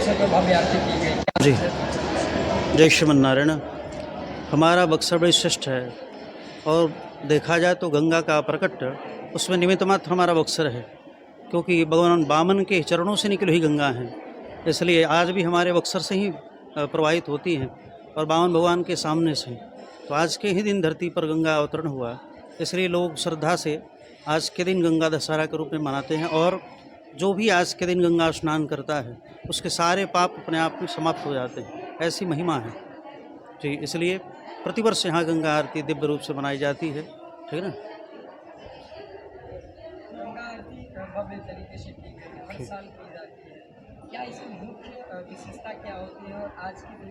अवसर पर भव्य आरती की गई। जी, जय श्रीमन्नारायण। हमारा बक्सर बड़ी श्रेष्ठ है और देखा जाए तो गंगा का प्रकट उसमें निमित्त मात्र हमारा बक्सर है, क्योंकि भगवान वामन के चरणों से निकली हुई गंगा है। इसलिए आज भी हमारे बक्सर से ही प्रवाहित होती हैं और वामन भगवान के सामने से। तो आज के ही दिन धरती पर गंगा अवतरण हुआ, इसलिए लोग श्रद्धा से आज के दिन गंगा दशहरा के रूप में मनाते हैं। और जो भी आज के दिन गंगा स्नान करता है उसके सारे पाप अपने आप में समाप्त हो जाते हैं, ऐसी महिमा है जी। इसलिए प्रतिवर्ष यहाँ गंगा आरती दिव्य रूप से मनाई जाती है, ठीक है ना। गंगा आरती भव्य तरीके से की गई है, हर साल की जाती है। क्या इसकी मुख्य विशेषता क्या होती है और आज की दिन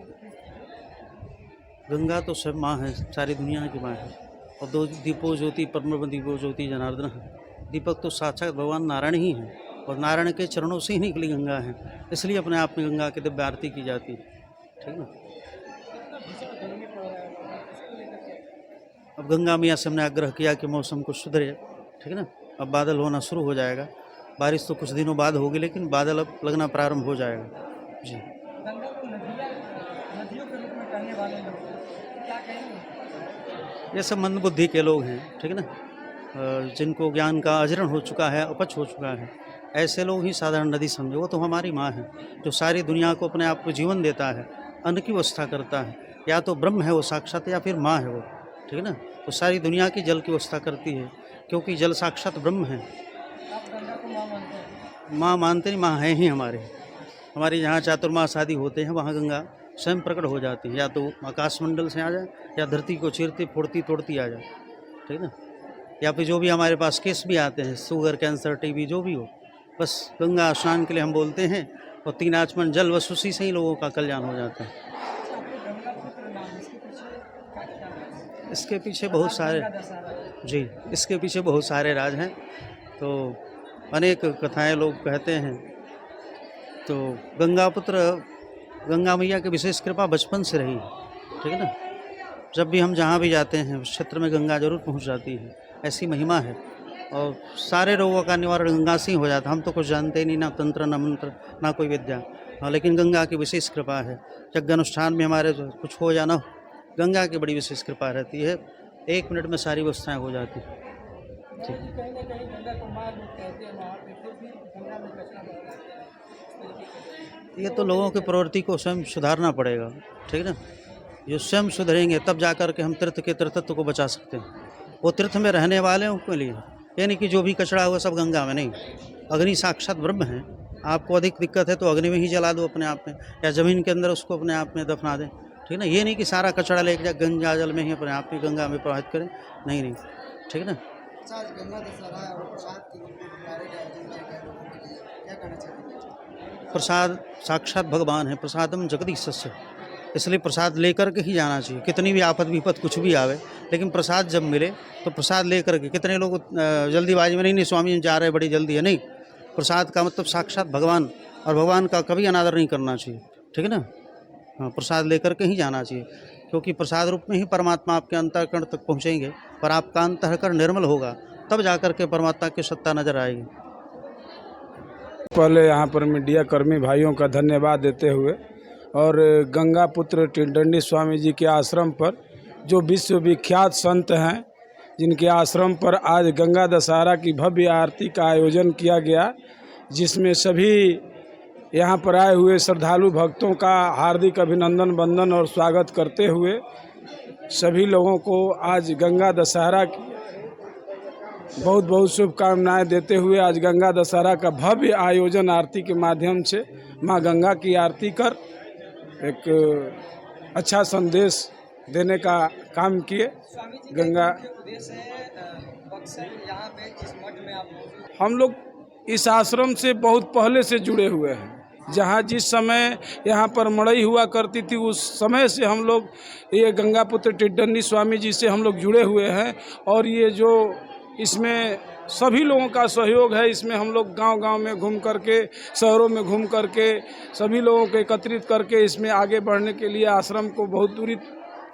गंगा तो सब माँ है, सारी दुनिया की माँ है। और दो दीपो ज्योति परम दीपो ज्योति जनार्दन है। दीपक तो साक्षात भगवान नारायण ही हैं और नारायण के चरणों से ही निकली गंगा है, इसलिए अपने आप में गंगा की दिव्य आरती की जाती है, ठीक है। अब गंगा मैया से हमने आग्रह किया कि मौसम को सुधरे, ठीक है ना। अब बादल होना शुरू हो जाएगा, बारिश तो कुछ दिनों बाद होगी लेकिन बादल अब लगना प्रारंभ हो जाएगा जी। गंगा को नदियों के रूप में कहने वाले लोग क्या कहेंगे? ये सब मंदबुद्धि के लोग हैं, ठीक है ना, जिनको ज्ञान का अजरण हो चुका है, अपच हो चुका है, ऐसे लोग ही साधारण नदी समझे। वो तो हमारी माँ है जो सारी दुनिया को अपने आप को जीवन देता है, अन्न की व्यवस्था करता है। या तो ब्रह्म है वो साक्षात या फिर माँ है वो, ठीक है ना। तो सारी दुनिया की जल की व्यवस्था करती है, क्योंकि जल साक्षात ब्रह्म है। आप गंगा को माँ मानते हैं? माँ मानते नहीं, माँ है ही हमारी जहाँ चातुर्मास आदि होते हैं वहाँ गंगा स्वयं प्रकट हो जाती है। या तो आकाशमंडल से आ जाए या धरती को चीरती फोड़ती तोड़ती आ जाए, ठीक है ना। या फिर जो भी हमारे पास केस भी आते हैं, शुगर, कैंसर, टीबी, जो भी हो, बस गंगा स्नान के लिए हम बोलते हैं और 3 आचमन जल बस उसी से ही लोगों का कल्याण हो जाता है। इसके पीछे बहुत सारे जी, इसके पीछे बहुत सारे राज हैं। तो अनेक कथाएं लोग कहते हैं। तो गंगा मैया की विशेष कृपा बचपन से रही है, ठीक है ना। जब भी हम जहाँ भी जाते हैं उस क्षेत्र में गंगा जरूर पहुँच जाती है, ऐसी महिमा है। और सारे रोगों का निवारण गंगा से ही हो जाता है। हम तो कुछ जानते ही नहीं, ना तंत्र ना मंत्र ना कोई विद्या, लेकिन गंगा की विशेष कृपा है। यज्ञ अनुष्ठान में हमारे कुछ हो या ना हो, गंगा की बड़ी विशेष कृपा रहती है। 1 मिनट में सारी व्यवस्थाएँ हो जाती हैं। कहीं ना कहीं गंगा को माँ लोग कहते हैं, वहाँ पे फिर भी गंगा में कचरा बढ़ जाता है। ये तो लोगों की प्रवृत्ति को स्वयं सुधारना पड़ेगा, ठीक है ना। जो स्वयं सुधरेंगे तब जाकर के हम तीर्थ के तीर्थत्व को बचा सकते हैं। वो तीर्थ में रहने वाले हैं उनके लिए, यानी कि जो भी कचरा हुआ सब गंगा में नहीं। अग्नि साक्षात ब्रह्म है। आपको अधिक दिक्कत है तो अग्नि में ही जला दो अपने आप में, या ज़मीन के अंदर उसको अपने आप में दफना दें, ठीक है ना। ये नहीं कि सारा कचरा लेके जाए गंगा जल में ही अपने आप ही गंगा में प्रवाहित करें, नहीं, ठीक है ना। प्रसाद साक्षात भगवान है, प्रसादम जगदीशस्य, इसलिए प्रसाद लेकर के ही जाना चाहिए। कितनी भी आफत विपत कुछ भी आवे, लेकिन प्रसाद जब मिले तो प्रसाद लेकर के। कितने लोग जल्दीबाजी में नहीं स्वामी जा रहे बड़ी जल्दी है, नहीं। प्रसाद का मतलब साक्षात भगवान, और भगवान का कभी अनादर नहीं करना चाहिए, ठीक है ना। हाँ, प्रसाद लेकर के ही जाना चाहिए, क्योंकि प्रसाद रूप में ही परमात्मा आपके अंतःकरण तक पहुँचेंगे। पर आपका अंतःकरण निर्मल होगा तब जाकर के परमात्मा की सत्ता नजर आएगी। पहले यहाँ पर मीडिया कर्मी भाइयों का धन्यवाद देते हुए, और गंगा पुत्र टिंडनी स्वामी जी के आश्रम पर जो विश्वविख्यात संत हैं, जिनके आश्रम पर आज गंगा दशहरा की भव्य आरती का आयोजन किया गया, जिसमें सभी यहाँ पर आए हुए श्रद्धालु भक्तों का हार्दिक अभिनंदन वंदन और स्वागत करते हुए सभी लोगों को आज गंगा दशहरा की बहुत बहुत शुभकामनाएं देते हुए आज गंगा दशहरा का भव्य आयोजन आरती के माध्यम से माँ गंगा की आरती कर एक अच्छा संदेश देने का काम किए। गंगा हम लोग इस आश्रम से बहुत पहले से जुड़े हुए हैं। जहाँ जिस समय यहाँ पर मड़ई हुआ करती थी उस समय से हम लोग ये गंगा पुत्र टिंडनी स्वामी जी से हम लोग जुड़े हुए हैं। और ये जो इसमें सभी लोगों का सहयोग है, इसमें हम लोग गांव-गांव में घूम करके, शहरों में घूम करके सभी लोगों को एकत्रित करके इसमें आगे बढ़ने के लिए आश्रम को बहुत दूरी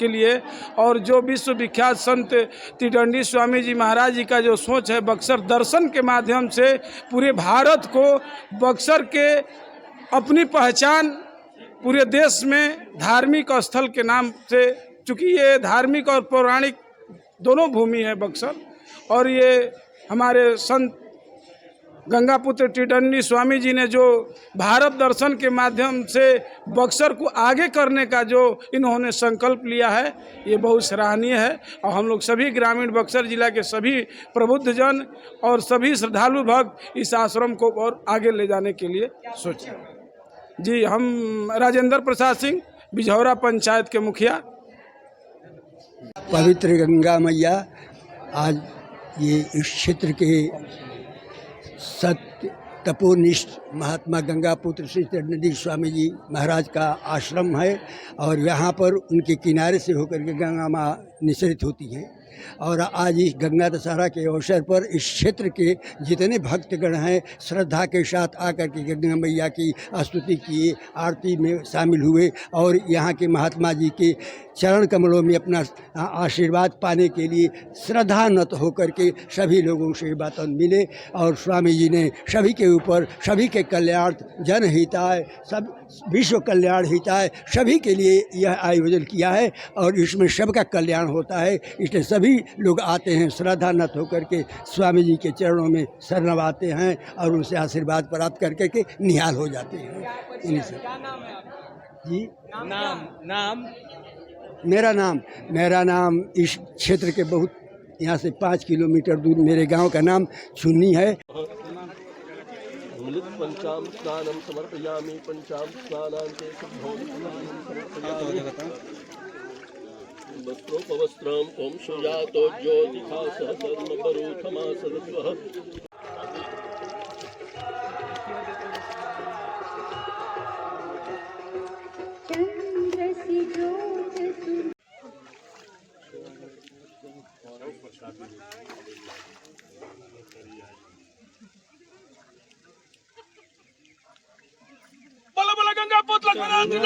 के लिए, और जो विश्व विख्यात संत टिंडनी स्वामी जी महाराज जी का जो सोच है बक्सर दर्शन के माध्यम से पूरे भारत को बक्सर के अपनी पहचान पूरे देश में धार्मिक स्थल के नाम से, चूँकि ये धार्मिक और पौराणिक दोनों भूमि है बक्सर, और ये हमारे संत गंगापुत्र टिडंडी स्वामी जी ने जो भारत दर्शन के माध्यम से बक्सर को आगे करने का जो इन्होंने संकल्प लिया है, ये बहुत सराहनीय है। और हम लोग सभी ग्रामीण बक्सर जिला के सभी प्रबुद्ध जन और सभी श्रद्धालु भक्त इस आश्रम को और आगे ले जाने के लिए सोचे। जी, हम राजेंद्र प्रसाद सिंह, बिझौरा पंचायत के मुखिया। पवित्र गंगा मैया आज ये इस क्षेत्र के सत्य तपोनिष्ठ महात्मा गंगापुत्र श्री टिडंडी स्वामी जी महाराज का आश्रम है, और यहाँ पर उनके किनारे से होकर के गंगा माँ निसरित होती हैं। और आज इस गंगा दशहरा के अवसर पर इस क्षेत्र के जितने भक्तगण हैं श्रद्धा के साथ आकर के गंगा मैया की स्तुति किए, आरती में शामिल हुए, और यहाँ के महात्मा जी के चरण कमलों में अपना आशीर्वाद पाने के लिए श्रद्धानत होकर के सभी लोगों से बातों मिले। और स्वामी जी ने सभी के ऊपर सभी के कल्याण, जनहिताय, सब विश्व कल्याण हिताय, सभी के लिए यह आयोजन किया है, और इसमें सबका कल्याण होता है। इसलिए सभी लोग आते हैं श्रद्धानत होकर के स्वामी जी के चरणों में शरण नवाते हैं और उनसे आशीर्वाद प्राप्त करके के निहाल हो जाते हैं। इन्हीं से जी नाम मेरा नाम इस क्षेत्र के बहुत यहाँ से 5 किलोमीटर दूर मेरे गांव का नाम चुन्नी है। पंचाम स्नानम समर्पयामि, पंचाम स्नानान्ते वस्त्रोपवस्त्रम ओम सुजातो ज्योतिषा सहस्रमबरूथमा सदस्वः। बोला बोला गंगा पुत्र महाराज की